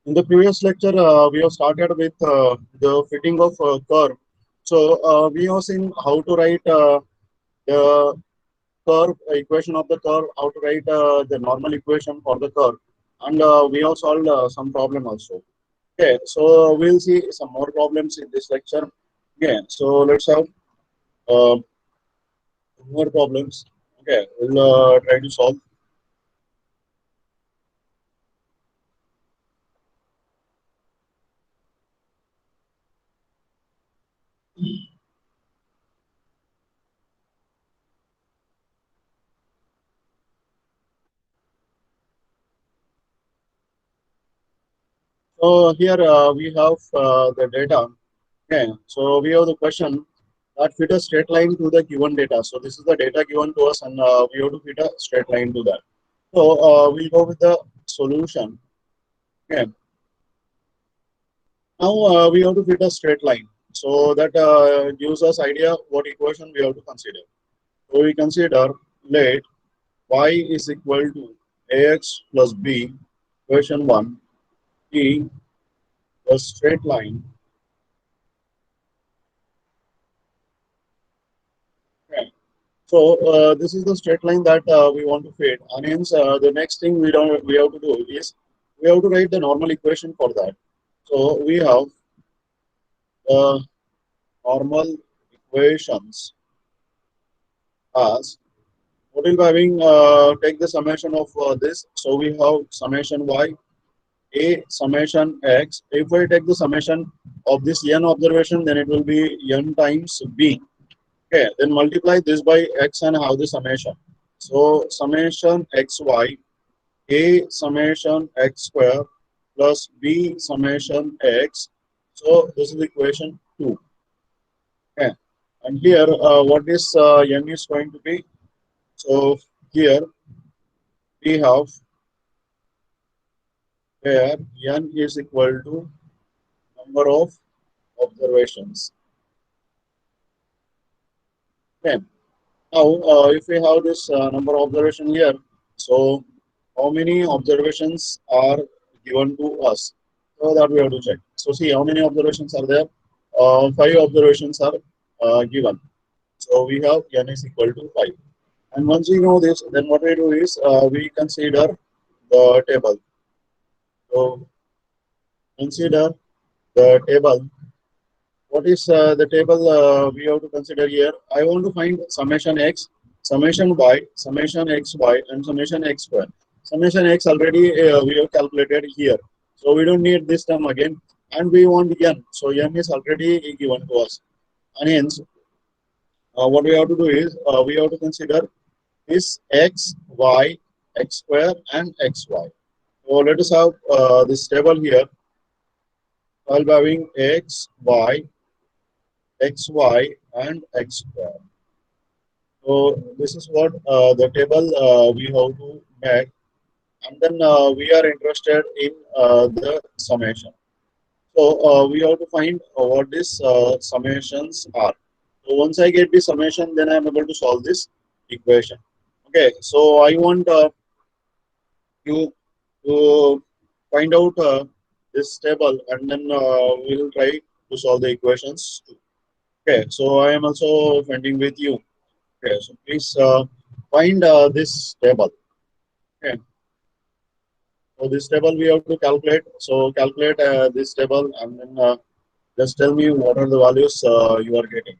In the previous lecture, we have started with the fitting of curve. So we have seen how to write the curve equation of the curve, how to write the normal equation for the curve, and we have solved some problem also. Okay, so we'll see some more problems in this lecture. Okay, so let's have uh, more problems. Okay, we'll try to solve. So here we have the data. Okay, so we have the question that fit a straight line to the given data. So this is the data given to us, and we have to fit a straight line to that. So we'll go with the solution. Okay, now we have to fit a straight line. So that gives us idea what equation we have to consider. So we consider let y is equal to ax plus b, equation 1, e a straight line. Okay. So this is the straight line that we want to fit, and hence the next thing we have to do is we have to write the normal equation for that. So we have normal equations as what will be having take the summation of this. So we have summation y, a summation x. If we take the summation of this n observation, then it will be n times b. Okay, then multiply this by x and have the summation. So summation xy, a summation x square plus b summation x. So this is equation 2. Okay, and here what is n is going to be? So here we have where n is equal to number of observations. Okay, now if we have this number of observation here, so how many observations are given to us? So that we have to check. So see how many observations are there. 5 observations are given. So we have n is equal to 5. And once we know this, then what we do is we consider the table. So consider the table. What is the table we have to consider here? I want to find summation x, summation y, summation xy, and summation x square. Summation x already we have calculated here. So we don't need this term again. And we want n. So n is already given to us. And hence, what we have to do is we have to consider is x, y, x square, and xy. So let us have this table here. I'll be having x, y, xy, and x square. So this is what the table we have to make, and then we are interested in the summation. So we have to find what these summations are. So once I get the summation, then I am able to solve this equation. Okay, so I want you to find out this table, and then we will try to solve the equations too. Okay, so I am also finding with you. Okay, so please find this table. Okay, so this table we have to calculate. So calculate this table, and then just tell me what are the values you are getting.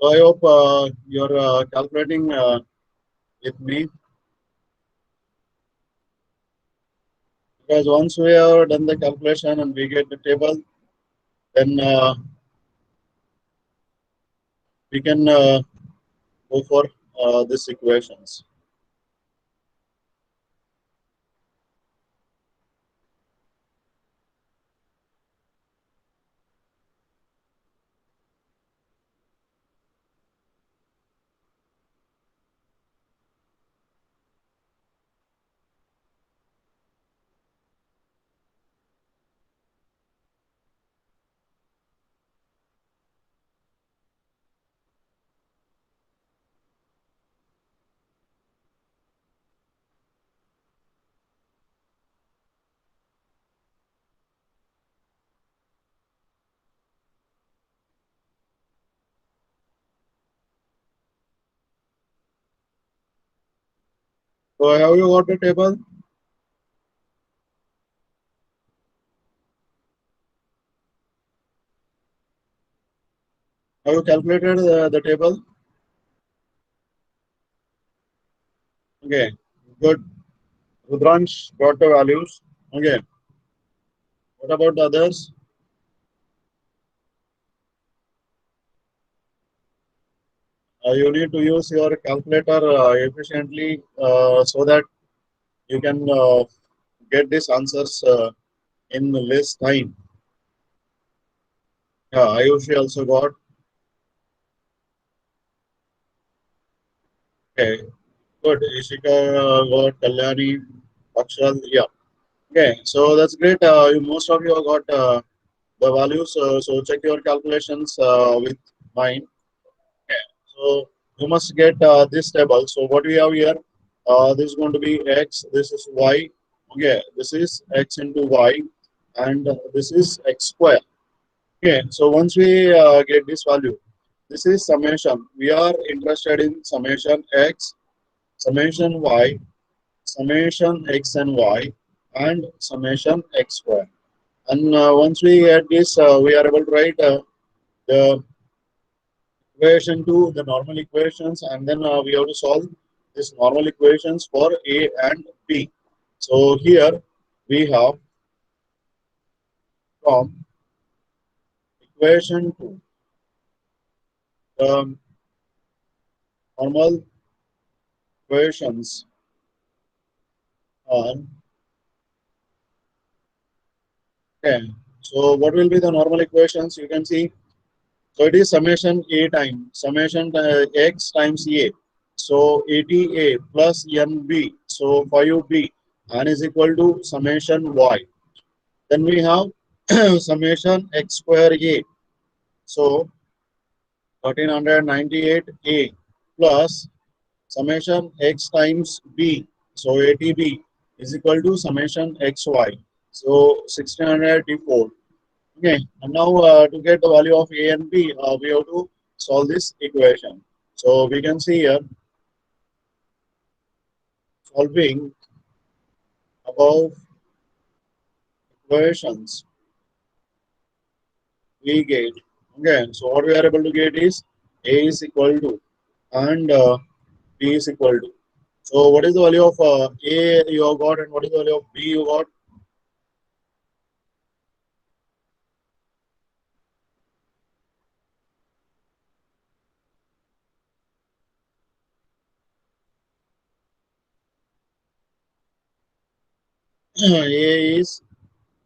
So I hope you're calculating with me, because once we have done the calculation and we get the table, then we can go for these equations. So have you got the table? Have you calculated the table? Okay, good. Rudransh got the values. Okay, what about the others? You need to use your calculator efficiently so that you can get these answers in less time. Yeah, Ayushi also got. Okay, good. Ishika got Kalyani, Akshal. Yeah. Okay, so that's great. Most of you have got the values. So check your calculations with mine. Okay, so you must get this table. So what we have here, this is going to be x. This is y. Okay, this is x into y, and this is x square. Okay, so once we get this value, this is summation. We are interested in summation x, summation y, summation x and y, and summation x square. And once we get this, we are able to write the equation to the normal equations, and then we have to solve these normal equations for A and B. So here we have from equation to the normal equations are okay. So what will be the normal equations? You can see. So it is summation A times summation x times A. So 80A plus NB. So 5B and is equal to summation Y. Then we have summation x square A. So 1398A plus summation x times B. So 80B is equal to summation xy. So 1604. Okay, and now to get the value of A and B, we have to solve this equation. So we can see here solving above equations we get. Okay, so what we are able to get is A is equal to and B is equal to. So what is the value of A you have got and what is the value of B you got? A is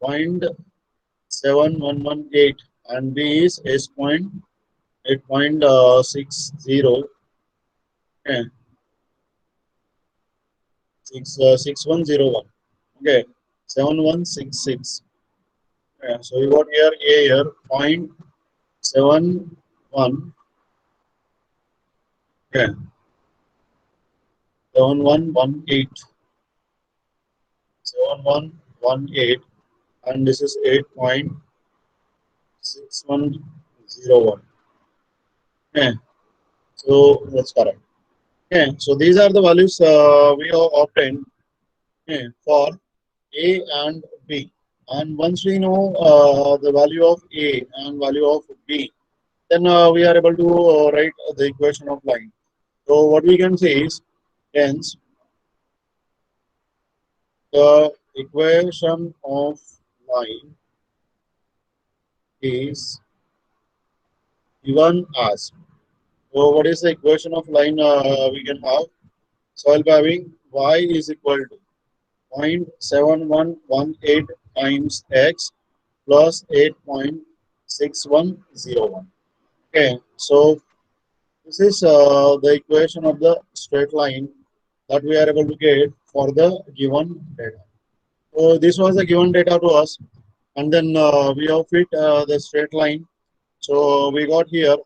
0.7118 and B is S.8.60. Okay, 6101. Okay, 7166. Okay, so you got here A here 0.71. Okay, 7118. 7118 and this is 8.6101. Okay, so that's correct. Okay, so these are the values we have obtained, okay, for A and B. And once we know the value of A and value of B, then we are able to write the equation of line. So what we can say is Hence, the equation of line is given as. So, what is the equation of line we can have? So, I'll be having y is equal to 0.7118 times x plus 8.6101. Okay, so this is the equation of the straight line that we are able to get for the given data. So this was the given data to us, and then we have fit the straight line. So we got here.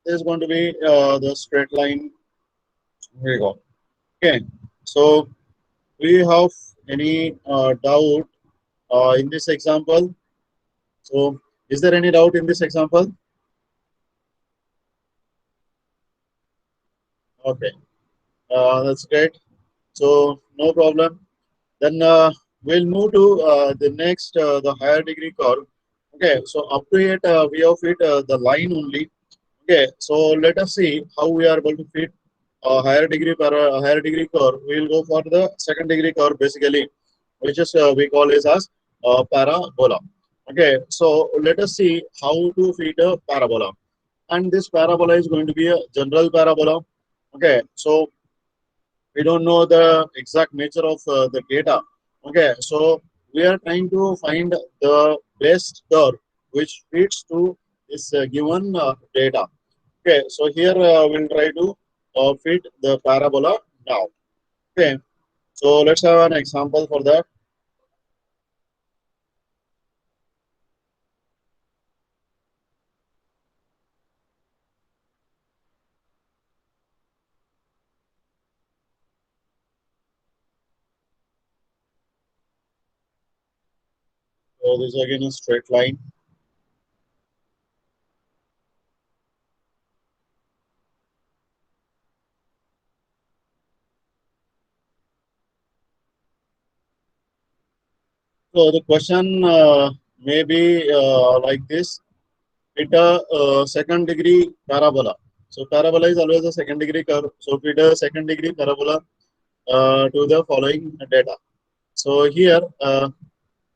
This is going to be the straight line we got. Okay, so we have any doubt in this example? So is there any doubt in this example? Okay, that's great. So no problem. Then we'll move to the next, the higher degree curve. Okay, so up to it, we have fit the line only. Okay, so let us see how we are able to fit a higher degree curve. We will go for the second degree curve basically, which is we call it as parabola. Okay, so let us see how to fit a parabola. And this parabola is going to be a general parabola. Okay, so we don't know the exact nature of the data. Okay, so we are trying to find the best curve which fits to this given data. Okay, so here we'll try to fit the parabola now. Okay, so let's have an example for that. So this is again a straight line. So the question may be like this: fit a second degree parabola. So parabola is always a second degree curve. So fit a second degree parabola to the following data. So here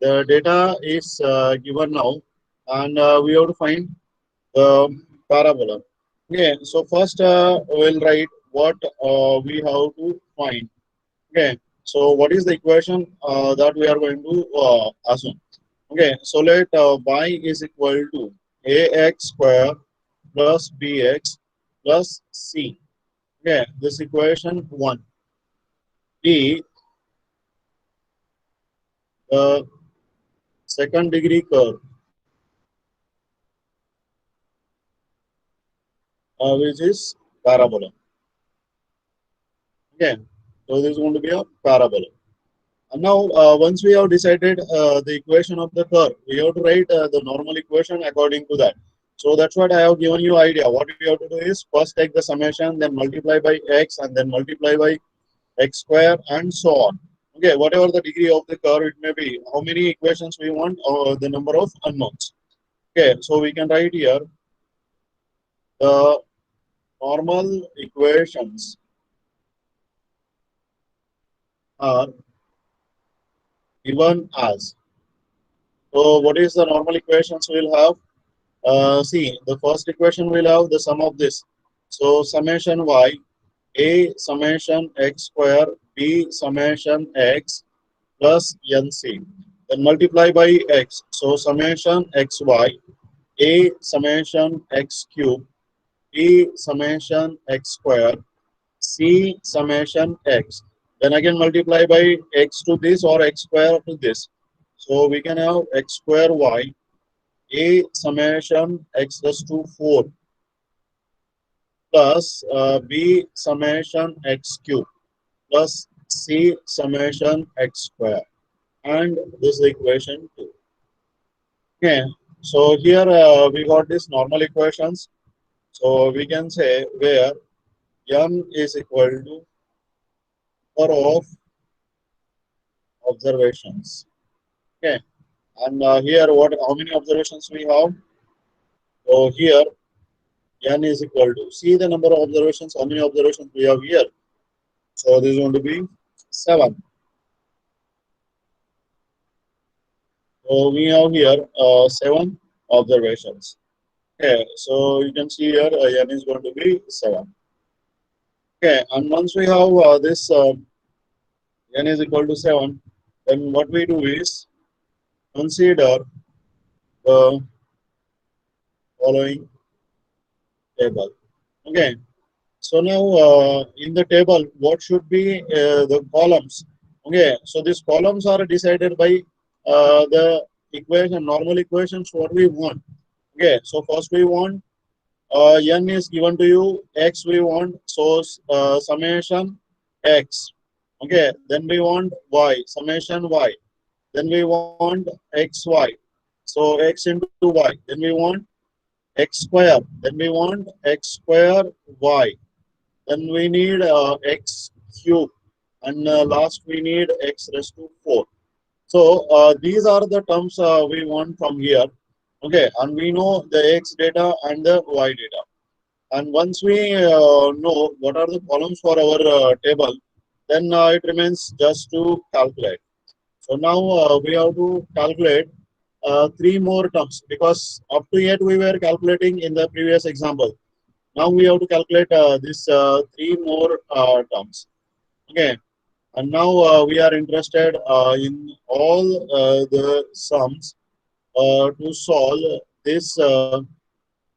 the data is given now, and we have to find the parabola. Okay, so first we'll write what we have to find. Okay, so what is the equation that we are going to assume? Okay, so let y is equal to ax square plus bx plus c. Okay, this equation one. B, the second degree curve, which is parabola. Okay, so this is going to be a parabola. And now, once we have decided the equation of the curve, we have to write the normal equation according to that. So that's what I have given you idea. What we have to do is first take the summation, then multiply by x, and then multiply by x square, and so on. Okay, whatever the degree of the curve it may be, how many equations we want, or the number of unknowns. Okay, so we can write here the normal equations are given as. So what is the normal equations we'll have? See, the first equation will have the sum of this. So summation y, a summation x square, b summation x plus nc. Then multiply by x. So summation xy, a summation x cube, b summation x square, c summation x. Then again multiply by x to this or x square to this. So we can have x square y, a summation x plus 2 4 plus b summation x cube plus c summation x square, and this is equation 2. Okay, so here we got these normal equations. So we can say where m is equal to number of observations. Okay, and here what how many observations we have? So here n is equal to, see the number of observations, how many observations we have here. So this is going to be 7. So we have here 7 observations. Okay, so you can see here n is going to be 7. Okay, and once we have this n is equal to 7, then what we do is consider the following table. Okay, so now in the table, what should be the columns? Okay, so these columns are decided by the equation, normal equations, what we want. Okay, so first we want n is given to you, x we want, so summation x. Okay, then we want y, summation y. Then we want xy, so x into y. Then we want x square. Then we want x square y. Then we need x cube, and last we need x raised to 4. So these are the terms we want from here. Okay, and we know the x data and the y data. And once we know what are the columns for our table, then it remains just to calculate. So now we have to calculate three more terms, because up to yet we were calculating in the previous example. Now we have to calculate this three more terms. Okay, and now we are interested in all the sums to solve this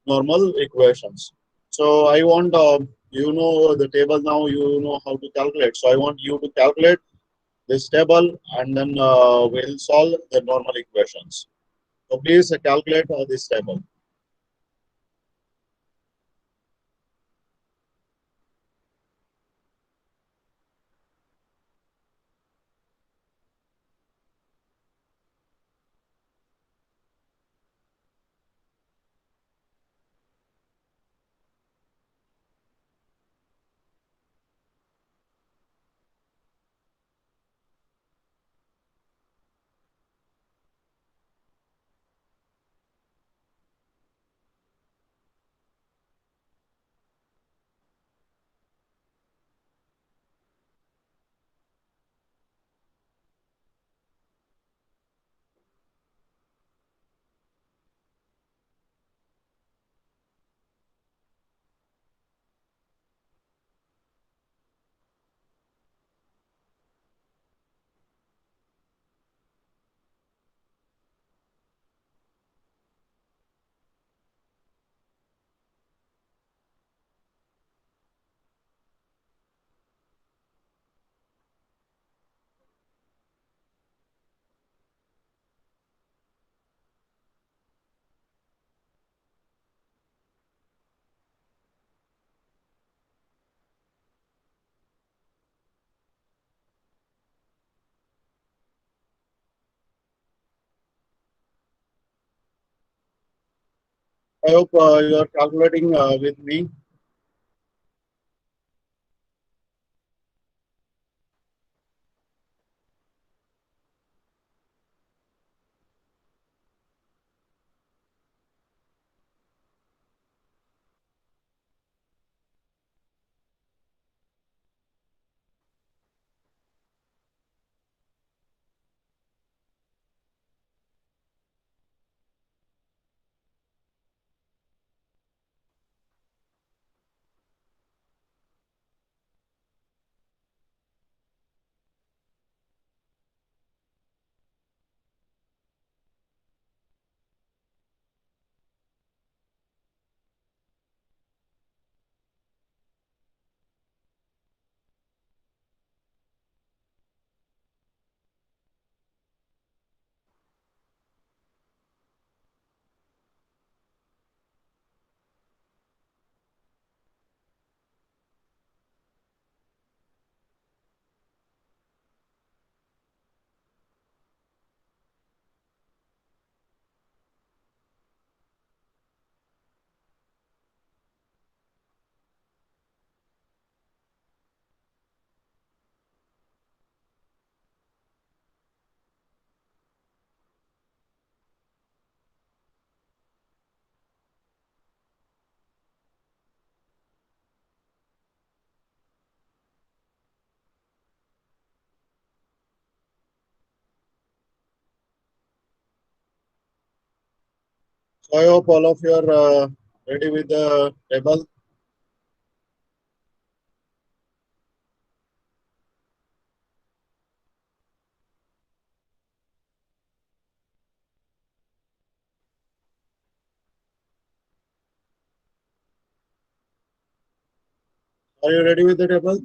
normal equations. So I want you know the table now. You know how to calculate. So I want you to calculate this table, and then we'll solve the normal equations. So please calculate this table. I hope you are calculating with me. So I hope all of you are ready with the table. Are you ready with the table?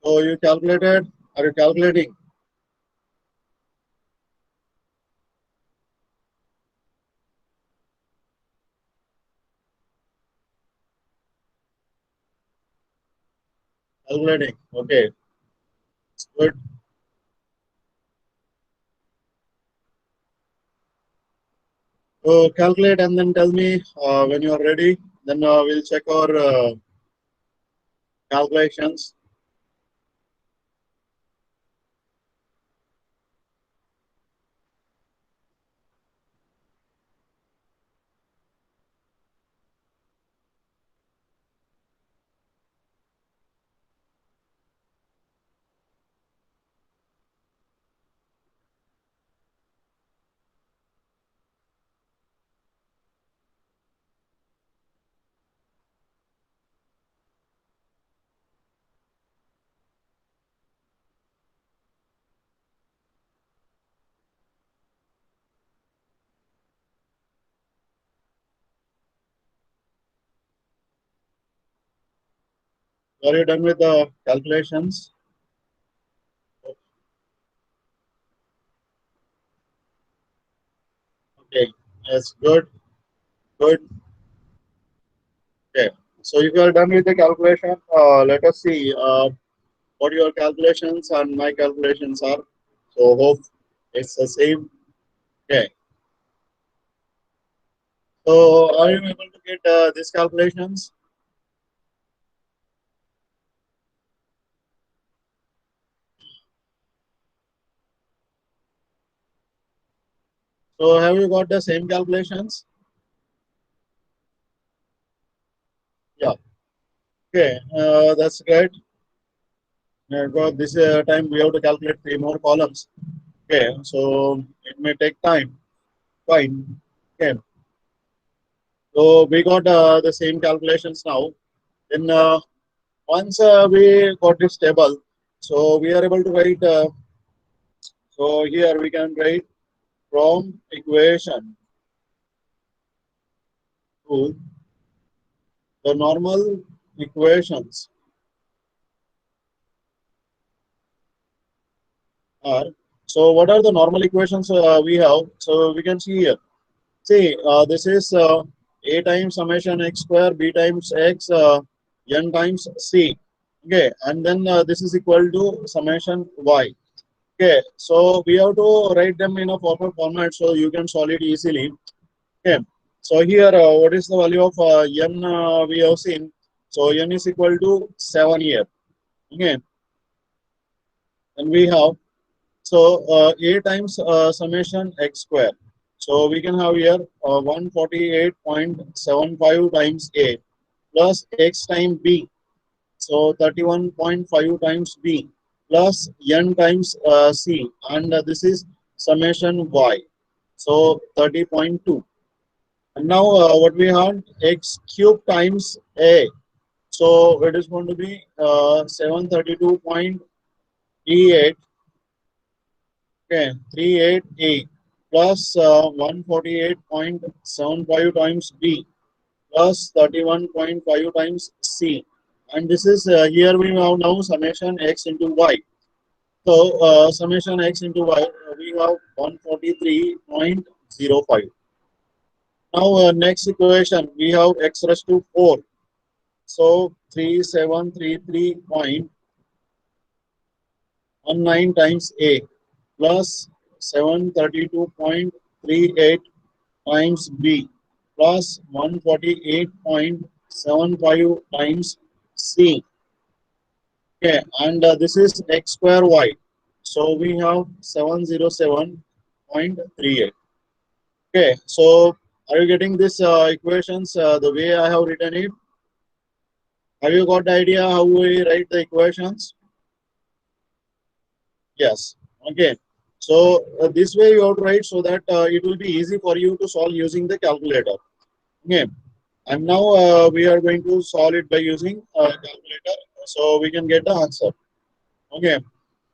So you calculated? Are you calculating? Calculating. Okay, good. So calculate and then tell me when you are ready. Then we'll check our calculations. Are you done with the calculations? Okay, yes, good, good. Okay, so if you are done with the calculation, let us see what your calculations and my calculations are. So hope it's the same. Okay, so are you able to get these calculations? So have you got the same calculations? Yeah. Okay, that's great. Because this time we have to calculate three more columns. Okay, so it may take time. Fine. Okay, so we got the same calculations now. Then once we got this table, so we are able to write. So here we can write from equation to the normal equations are. So what are the normal equations we have? So we can see here. See, this is a times summation x square b times x n times c. Okay, and then this is equal to summation y. Okay, so we have to write them in a proper format so you can solve it easily. Okay, so here what is the value of n we have seen? So n is equal to 7 here. Okay, and we have so a times summation x square. So we can have here 148.75 times a plus x times b. So 31.5 times b plus n times c, and this is summation y. So 30.2. And now what we have x cube times a. So it is going to be 732.38. Okay, 38A plus 148.75 times B plus 31.5 times C. And this is here we have now summation x into y. So summation x into y, we have 143.05. Now next equation, we have x raised to 4. So 3733.19 times A plus 732.38 times B plus 148.75 times C. Okay, and this is x square y. So we have 707.38. Okay, so are you getting this equations the way I have written it? Have you got the idea how we write the equations? Yes. Okay. So this way you have to write so that it will be easy for you to solve using the calculator. Okay. And now we are going to solve it by using calculator, so we can get the answer. Okay.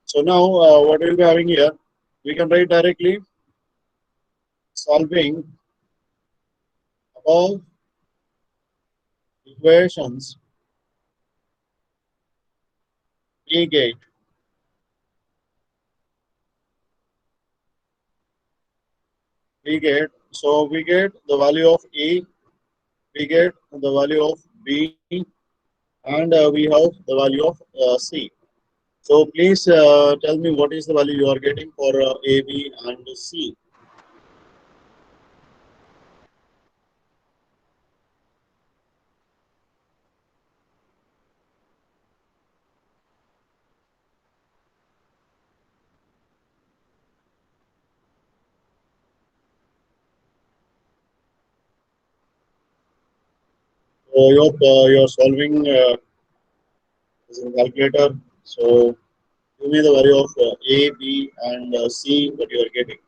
So now what we'll be having here, we can write directly solving above equations we get we get the value of A, we get the value of B, and we have the value of C. So please tell me what is the value you are getting for A, B, and C. So you're solving using calculator. So give me the value of A, B, and C that you are getting.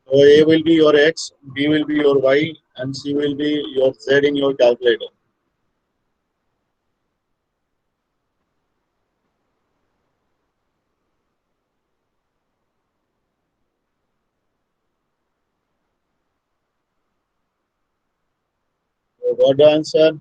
So A will be your X, B will be your Y, and C will be your Z in your calculator. So got the answer?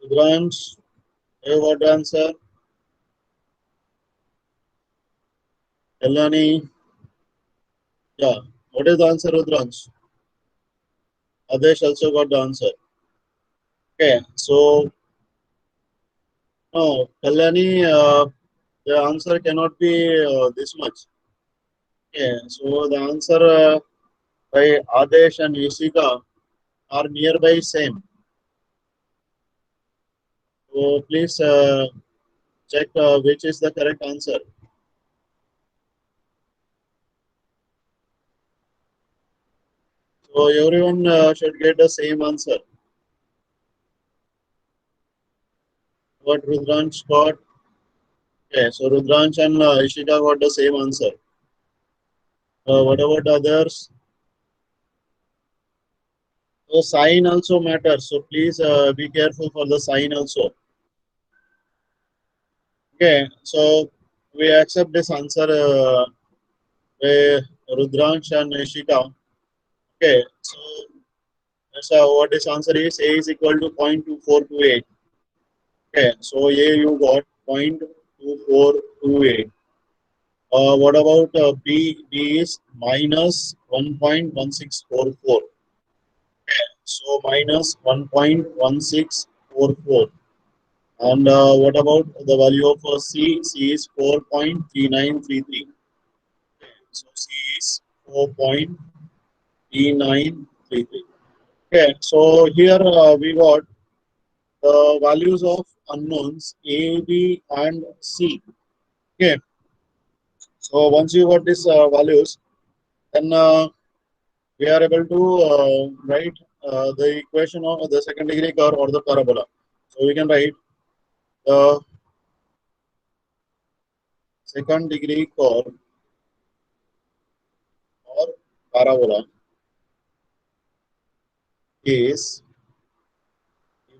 Rudransh, you got the answer? Elani, yeah. What is the answer, Rudransh? Adesh also got the answer. Okay, so no, Kalani, the answer cannot be this much. Okay, so the answer by Adesh and Yusika are nearby same. So please check which is the correct answer. So everyone should get the same answer. What Rudransh got? Okay, so Rudransh and Ishika got the same answer. What about others? So sign also matters. So please be careful for the sign also. Okay, so we accept this answer by Rudransh and Ishika. Okay, so that's what this answer is. A is equal to 0.2428. Okay, so A you got 0.2428. What about B? B is minus 1.1644. So minus 1.1644. And what about the value of C? C is 4.3933. So C is 4.3933. Okay, so here we got the values of unknowns A, B, and C. Okay, so once you got these values, then we are able to write the equation of the second degree curve or the parabola. So we can write the second degree curve or parabola is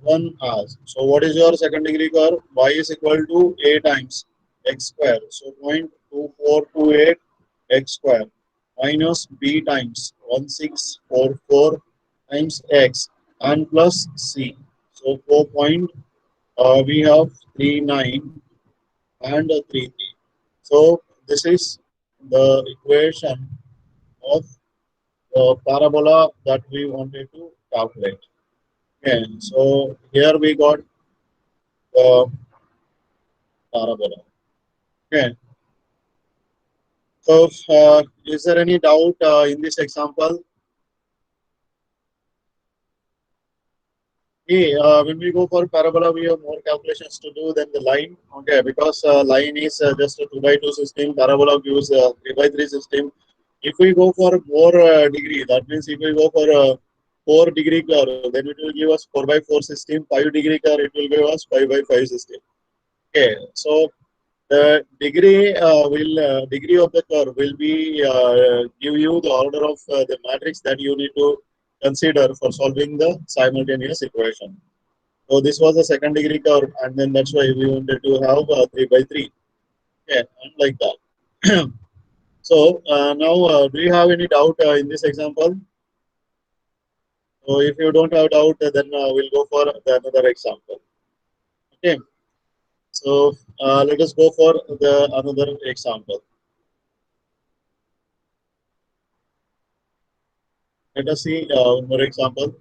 given as. So what is your second degree curve? Y is equal to A times x square. So 0.2428 x square minus B times 1644 times x and plus C. So 4 point we have 39 and 33. So this is the equation of the parabola that we wanted to calculate. Okay, so here we got the parabola. Okay, So, is there any doubt in this example? Okay, when we go for parabola, we have more calculations to do than the line. Okay, because line is just a 2 by 2 system, parabola gives a 3 by 3 system. If we go for more degree, that means if we go for a 4-degree curve, then it will give us 4 by 4 system, 5-degree curve, it will give us 5 by 5 system. Okay, so the degree of the curve will be give you the order of the matrix that you need to consider for solving the simultaneous equation. So this was a second degree curve, and then that's why we wanted to have 3 by 3. Okay, and like that. So now, do you have any doubt in this example? So if you don't have doubt, then we'll go for the another example. Okay. So let us go for the another example. Let us see one more example.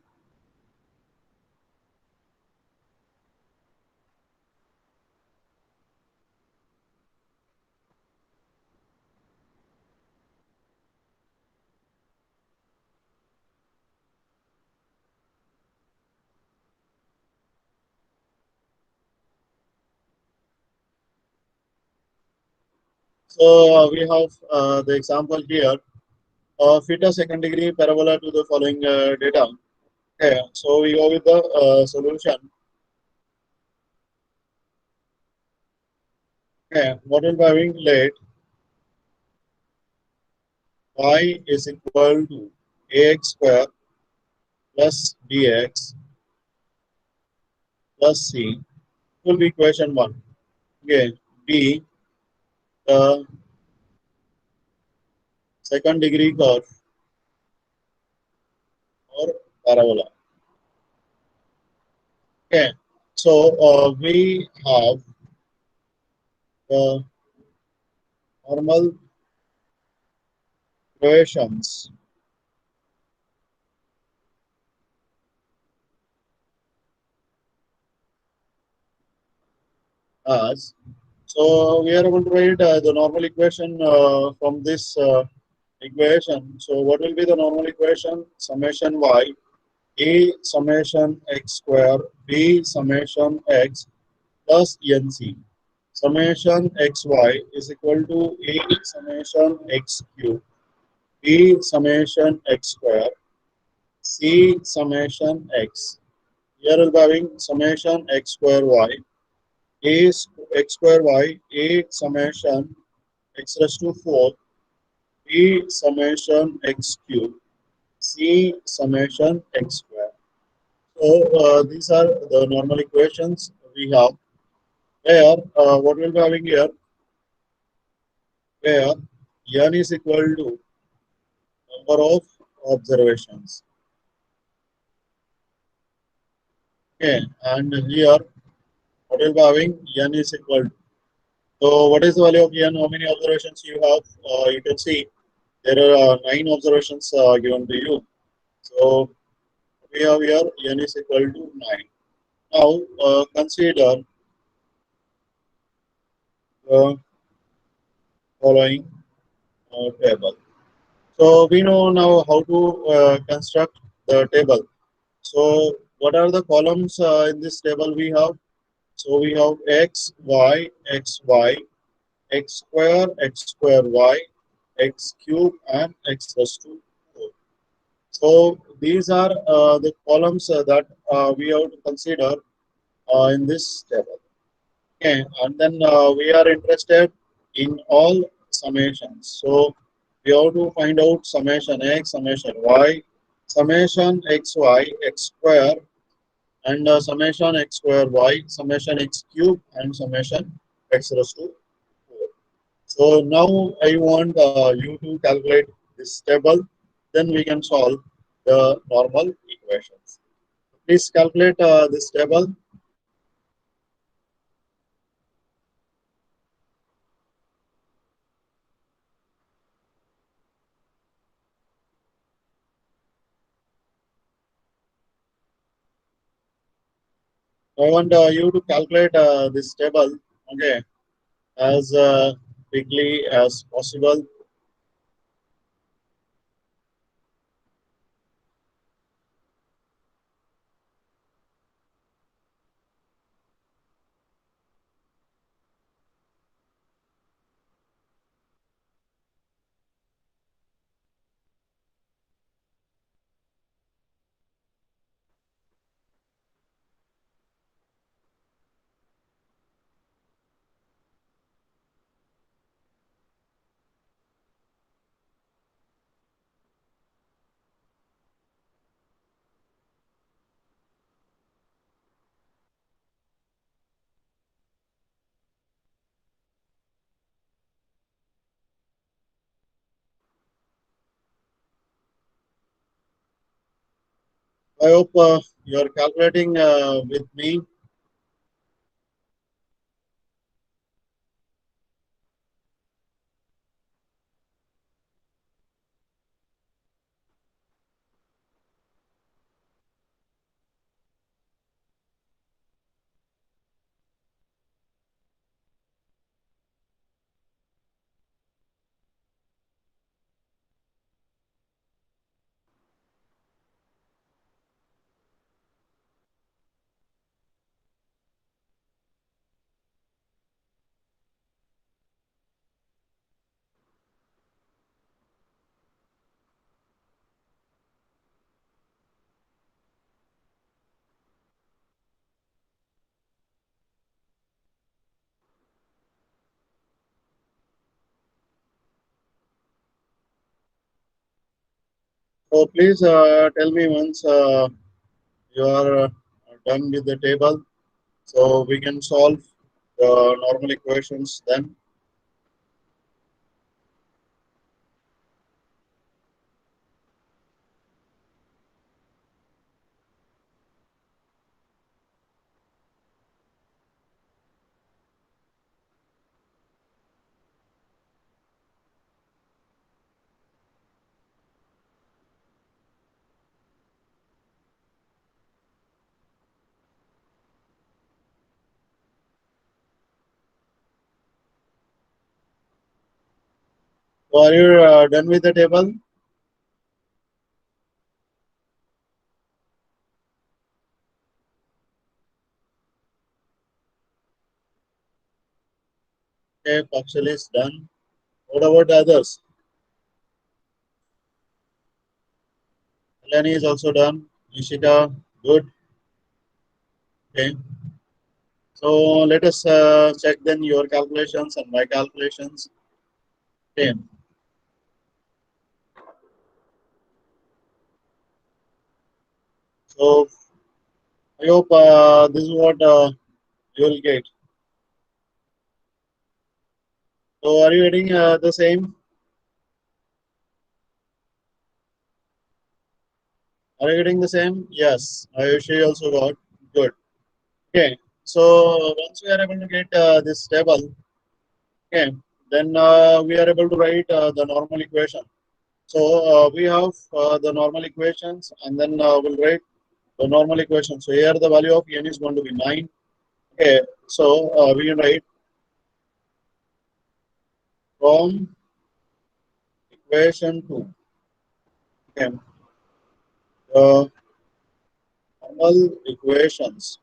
So we have the example here. Fit a second degree parabola to the following data. Okay. So we go with the solution. Okay. What will be having let y is equal to ax square plus bx plus c will be equation 1. Okay. B, the second degree curve or parabola. Okay. So we have the normal equations as. So we are going to write the normal equation from this equation. So what will be the normal equation? Summation y, a summation x square, b summation x plus nc. Summation xy is equal to a summation x cube, b summation x square, c summation x. Here we are having summation x square y, a x square y, a summation x raised to 4, b summation x cube, c summation x square. So these are the normal equations we have. Where what we'll be having here, where n is equal to number of observations. Okay, and here what we'll be having n is equal to. So what is the value of n? How many observations you have? You can see there are 9 observations given to you. So we have here n is equal to 9. Now consider the following table. So we know now how to construct the table. So what are the columns in this table we have? So we have x, y, x, y, x square y, x cube, and x raised to 4. So these are the columns that we have to consider in this table. Okay, and then we are interested in all summations. So we have to find out summation x, summation y, summation xy, x square, and summation x square y, summation x cube, and summation x raised to 4. So now I want you to calculate this table. Then we can solve the normal equations. Please calculate this table. I want you to calculate this table, okay, as quickly as possible. I hope you are calculating with me. So please tell me once you are done with the table, so we can solve the normal equations then. So are you done with the table? Okay, Pakshal is done. What about the others? Eleni is also done. Ishita, good. Okay. So let us check then your calculations and my calculations. Okay. So I hope this is what you will get. So are you getting the same? Are you getting the same? Yes. Ayushi also got. Good. Okay. So once we are able to get this table, okay, then we are able to write the normal equation. So we have the normal equations, and then we'll write the normal equation. So here the value of n is going to be 9. Okay. So we can write from equation 2. Okay. The normal equations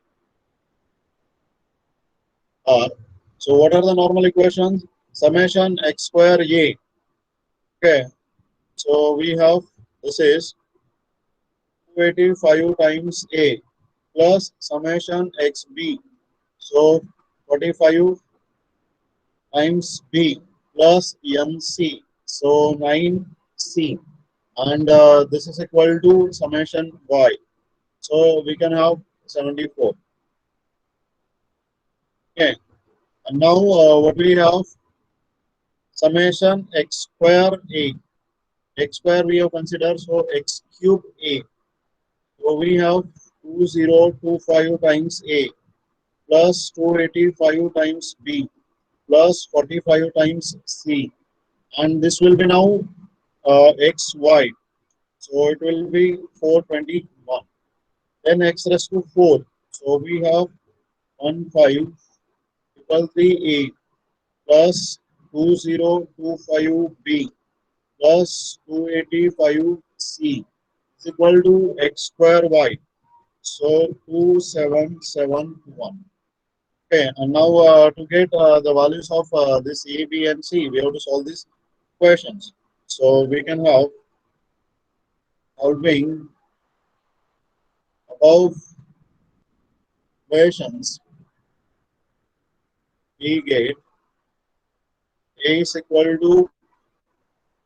are, so what are the normal equations? Summation x square a. Okay. So we have, this is 285 times a plus summation xb. So 45 times b plus nc. So 9c. And this is equal to summation y. So we can have 74. Okay. And now what we have? Summation x square a. X square we have considered, so x cube a. So we have 2025 times a plus 285 times b plus 45 times c, and this will be now xy. So it will be 421. Then x raised to 4. So we have 15 equal 3a plus 2025b plus 285c is equal to x square y. So 2771. Okay, and now to get the values of this A, B, and C, we have to solve these questions. So we can have solving above questions, we get A is equal to,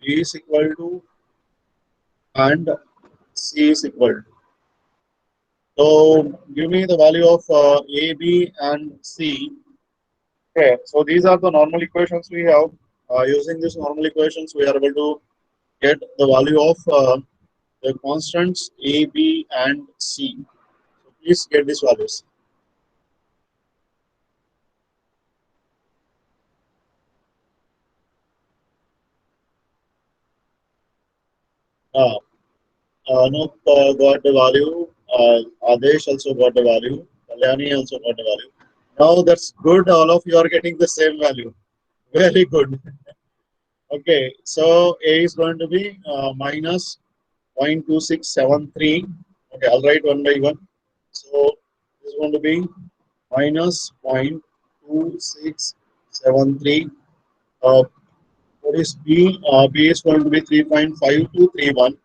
B is equal to, and C is equal to. So give me the value of A, B, and C. Okay, so these are the normal equations we have. Using these normal equations, we are able to get the value of the constants A, B, and C. So please get these values. Uh, Anup got the value. Adesh also got the value. Kalyani also got the value. Now that's good. All of you are getting the same value. Very good. Okay, so A is going to be minus 0.2673. Okay, I'll write one by one. So this is going to be minus 0.2673. What is B? B is going to be 3.5231.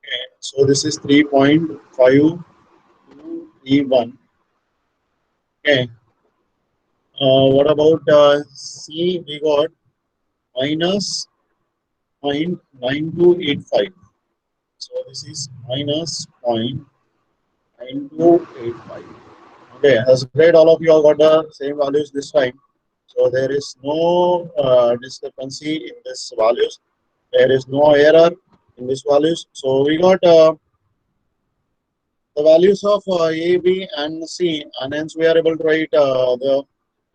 Okay, so this is 3.5231. Okay, what about C? We got minus 0.9285. So this is minus 0.9285. Okay, as great. All of you all got the same values this time. So there is no discrepancy in this values. There is no error in these values. So we got the values of A, B, and C, and hence we are able to write the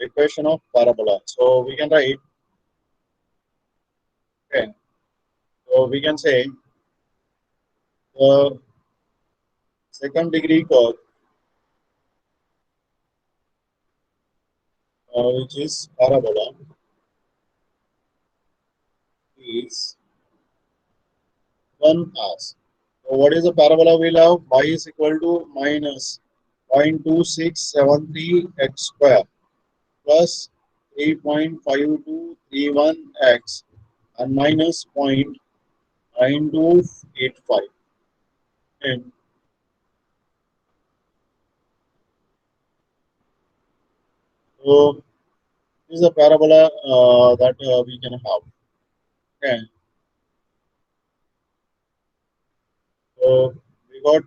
equation of parabola. So we can write, okay, so we can say the second degree curve, which is parabola, is 1 as. So what is the parabola we'll have? Y is equal to minus 0.2673 x square plus 3.5231 x and minus 0.9285. And so this is a parabola that we can have. Okay. So we got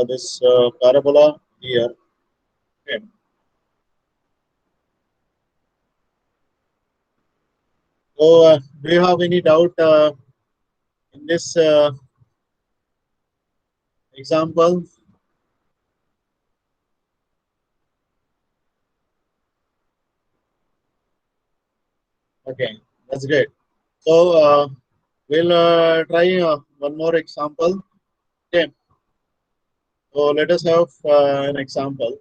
this parabola here. Okay. So do you have any doubt in this example? Okay, that's great. So we'll try one more example. Okay. So let us have an example.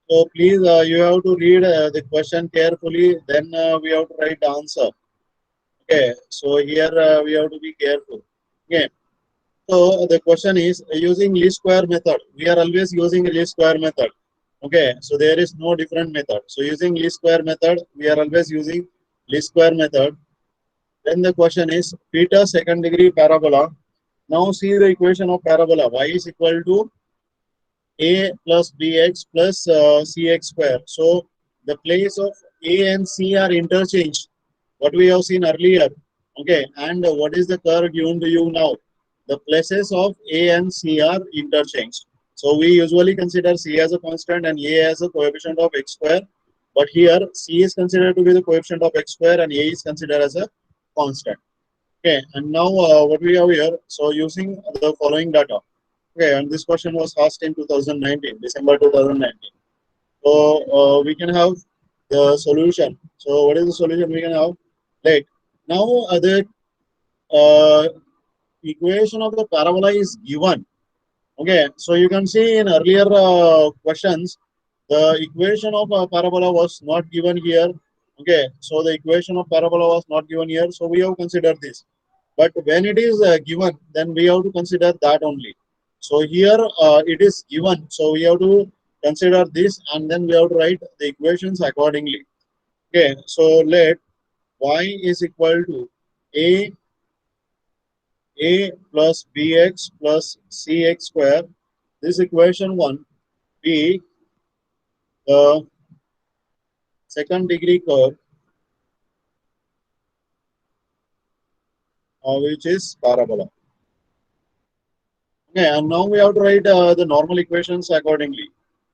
So please, you have to read the question carefully. Then we have to write the answer. Okay. So here we have to be careful. Okay. So the question is using least square method. We are always using least square method. Okay. So there is no different method. So using least square method, we are always using least square method. Then the question is beta second degree parabola. Now see the equation of parabola. Y is equal to a plus bx plus cx square. So the place of a and c are interchanged. What we have seen earlier. Okay, and what is the curve given to you now? The places of a and c are interchanged. So we usually consider c as a constant and a as a coefficient of x square. But here c is considered to be the coefficient of x square and a is considered as a constant. Okay, and now what we have here. So using the following data. Okay, and this question was asked in 2019, December 2019. So we can have the solution. So what is the solution we can have? Right. Now the uh, equation of the parabola is given. Okay, so you can see in earlier questions, the equation of parabola was not given here. Okay, so the equation of parabola was not given here. So we have considered this. But when it is given, then we have to consider that only. So here it is given. So we have to consider this and then we have to write the equations accordingly. Okay, so let y is equal to a plus bx plus cx square. This equation one be the second degree curve, which is parabola. Okay, and now we have to write the normal equations accordingly.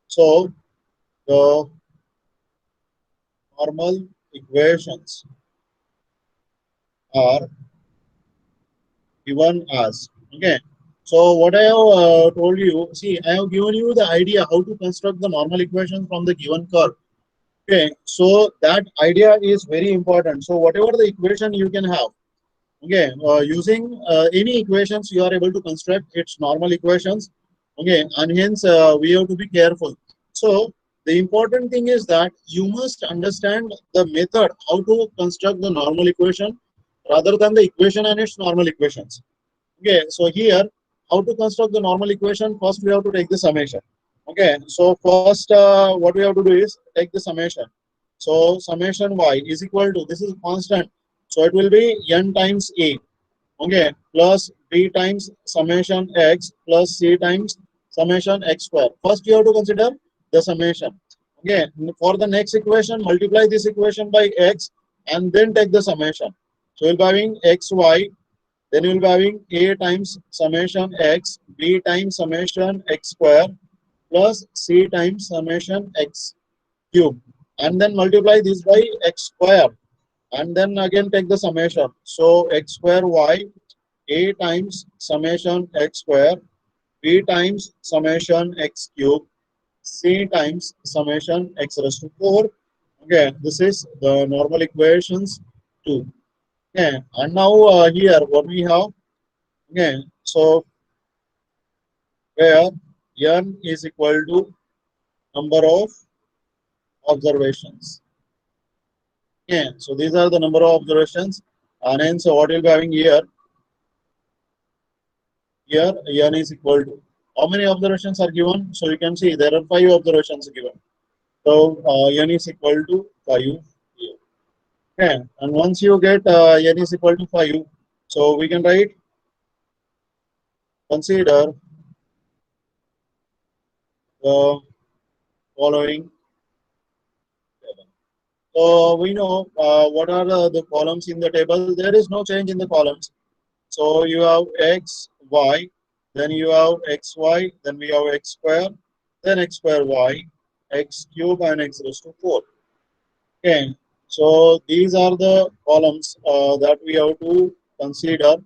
So the normal equations are given as, okay. So what I have told you, see, I have given you the idea how to construct the normal equation from the given curve. Okay, so that idea is very important. So whatever the equation you can have, okay, using any equations you are able to construct its normal equations, okay, and hence we have to be careful. So the important thing is that you must understand the method how to construct the normal equation rather than the equation and its normal equations. Okay, so here how to construct the normal equation? First we have to take the summation. Okay, so first what we have to do is take the summation. So summation y is equal to, this is constant, so it will be n times a, okay, plus b times summation x plus c times summation x square. First you have to consider the summation. Okay, for the next equation multiply this equation by x and then take the summation. So you'll be having xy, then you will be having a times summation x, b times summation x square plus c times summation x cube, and then multiply this by x square and then again take the summation. So x square y, a times summation x square, b times summation x cube, c times summation x raised to 4. Okay, this is the normal equations 2. Okay, and now here what we have, okay, so where n is equal to number of observations. Okay, so these are the number of observations, and hence what you'll be having here, here n is equal to how many observations are given. So you can see there are 5 observations given. So n is equal to 5 here. Okay, and once you get n is equal to 5, so we can write, consider the following. So we know what are the columns in the table. There is no change in the columns. So you have x, y, then you have x, y, then we have x square, then x square y, x cube, and x raised to 4. Okay. So these are the columns that we have to consider,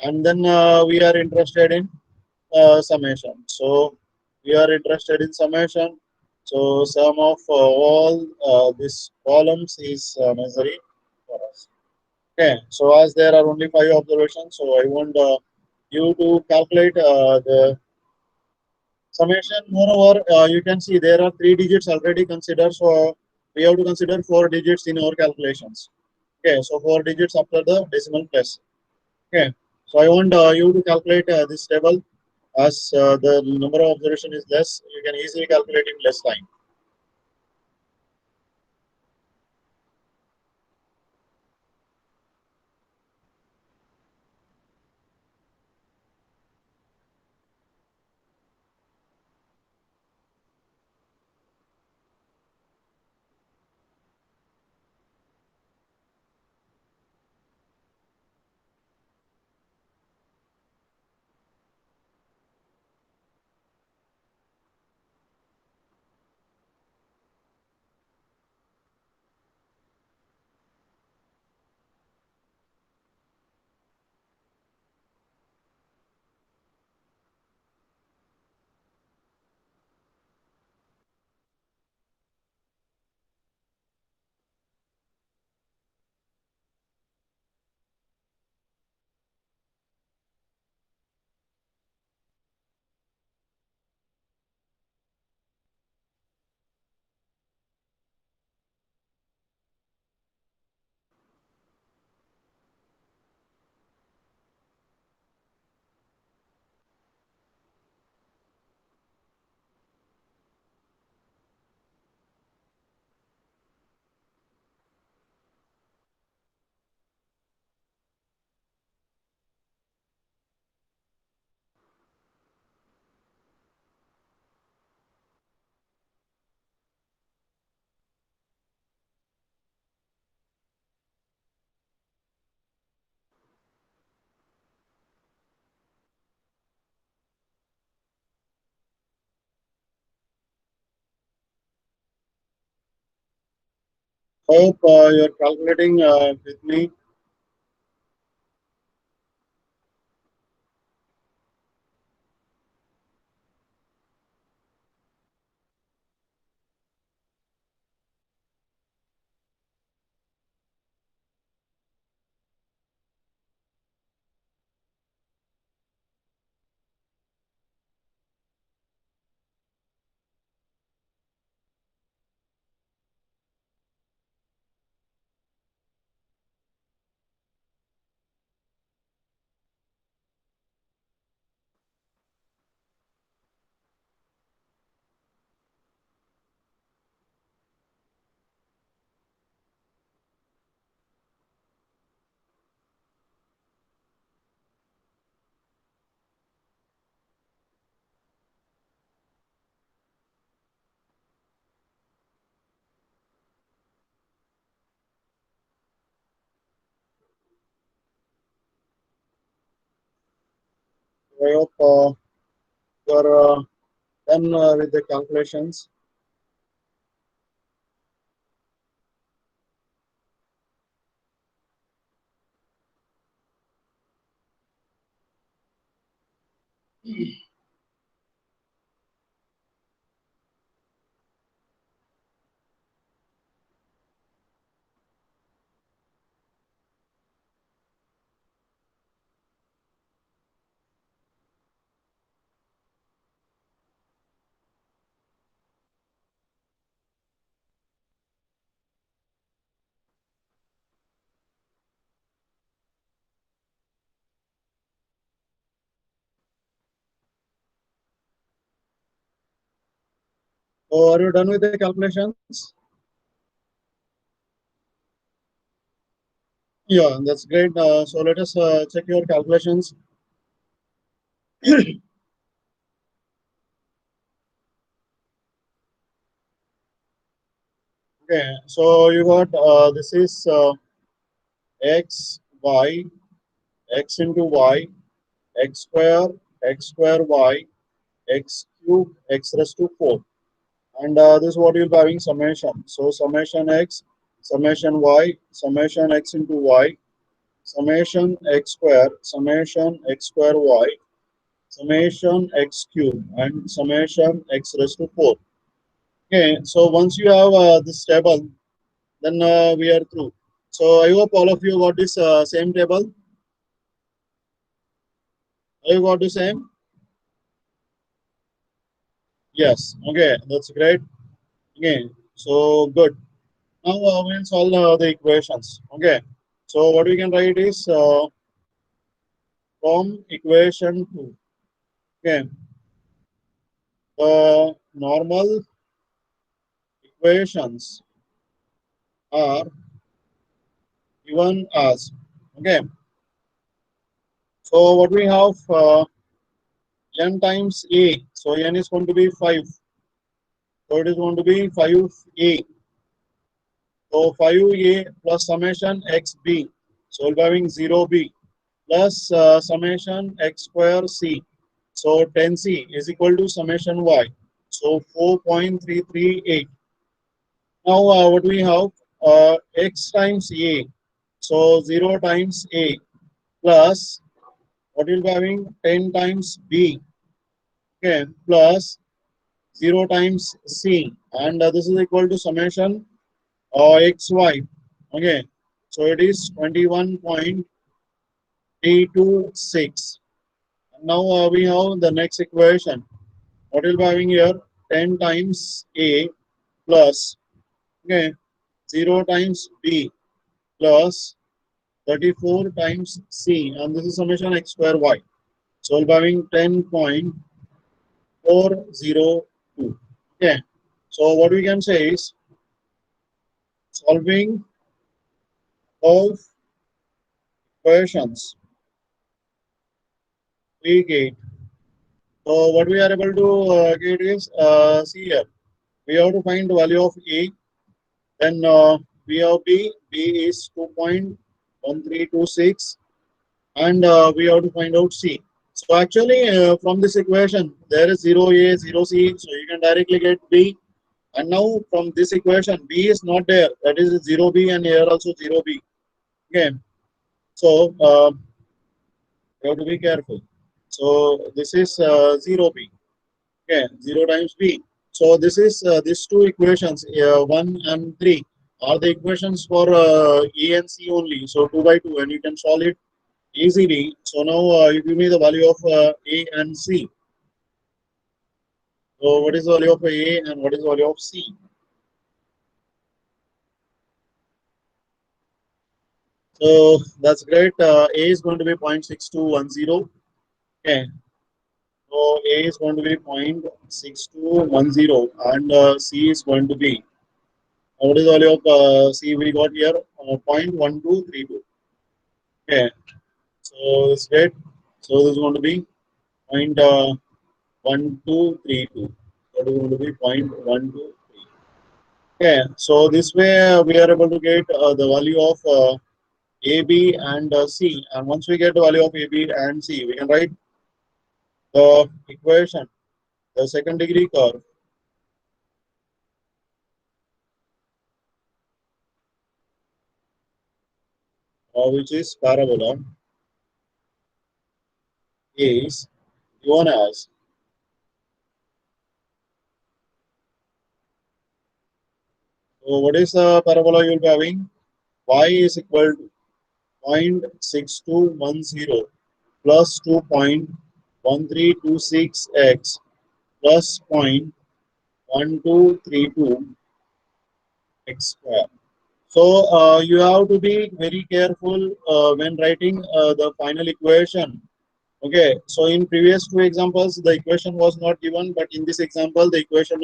and then we are interested in summation. So we are interested in summation. So sum of all these columns is necessary for us. Okay, so as there are only 5 observations, so I want you to calculate the summation. Moreover, you can see there are 3 digits already considered, so we have to consider 4 digits in our calculations. Okay, so 4 digits after the decimal place. Okay, so I want you to calculate this table. As the number of observation is less, you can easily calculate in less time. Hope you're calculating with me. I hope you're done with the calculations. So are you done with the calculations? Yeah, that's great. So let us check your calculations. Okay, so you got this is x, y, x into y, x square y, x cube, x raised to 4. And this is what you'll be having summation. So summation x, summation y, summation x into y, summation x square y, summation x cube, and summation x raised to 4. Okay, so once you have this table, then we are through. So I hope all of you got this same table. You got the same? Yes. Okay, that's great. Okay, so good. Now we'll solve the equations. Okay, so what we can write is from equation 2. Okay, the normal equations are given as. Okay, so what we have n times a. So n is going to be 5. So it is going to be 5a. So 5a plus summation xb. So we'll be having 0b plus summation x square c. So 10c is equal to summation y. So 4.338. Now what we have x times a. So 0 times a plus what will be having 10 times b. Okay, plus 0 times c. And this is equal to summation xy. Okay, so it is 21.326. Now we have the next equation. What will be having here? 10 times a plus, okay, 0 times b plus 34 times c, and this is summation x square y. So we'll be having 10.402. Okay, so what we can say is solving of equations we get. So what we are able to get is see here. We have to find the value of a. Then we have b. B is 2.1326, and we have to find out c. So actually, from this equation, there is 0a, 0c. So you can directly get b, And now from this equation, b is not there. That is 0b and here also 0b. Okay. So you have to be careful. So this is 0b. Okay, 0 times b. So this is these two equations, 1 and 3, are the equations for a and c only. So 2 by 2, and you can solve it easily. So now you give me the value of a and c. So what is the value of a and what is the value of c? So that's great. A is going to be 0.6210. Okay. So A is going to be 0.6210 and C is going to be, what is the value of C we got here? 0.1232. Okay. So it's great. So this is going to be 0.1232. That is going to be 0.123. Okay. So this way we are able to get the value of A, B and C. And once we get the value of A, B and C, we can write the equation, the second degree curve, which is parabola, is given as, so what is the parabola you'll be having? Y is equal to 0.6210 plus 2.1326x plus 0.1232x square. So you have to be very careful when writing the final equation. Okay, so in previous two examples, the equation was not given, but in this example, the equation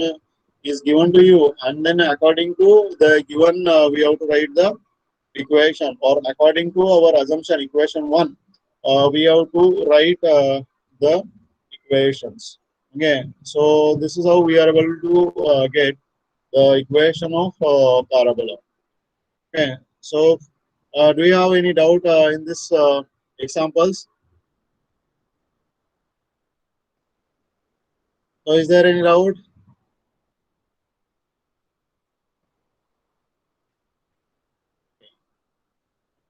is given to you, and then according to the given, we have to write the equation, or according to our assumption, equation one, we have to write the equations. Okay, so this is how we are able to get the equation of parabola. Okay, so do you have any doubt in this examples? So is there any doubt?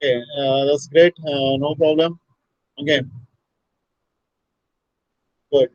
Okay, that's great. No problem. Okay, good.